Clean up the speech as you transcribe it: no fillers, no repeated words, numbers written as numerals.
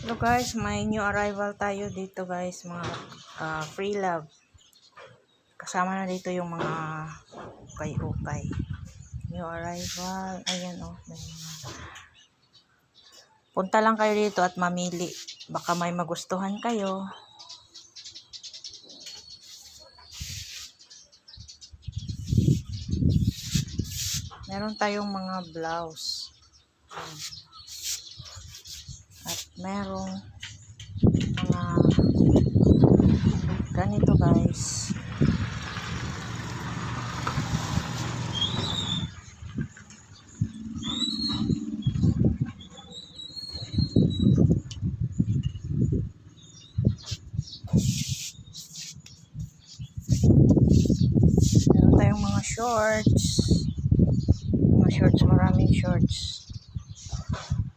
So guys, may new arrival tayo dito guys, mga free love. Kasama na dito yung mga ukay-ukay. New arrival. Ayan oh. Punta lang kayo dito at mamili. Baka may magustuhan kayo. Meron tayong mga blouse. At merong mga ganito guys. Meron tayong mga shorts.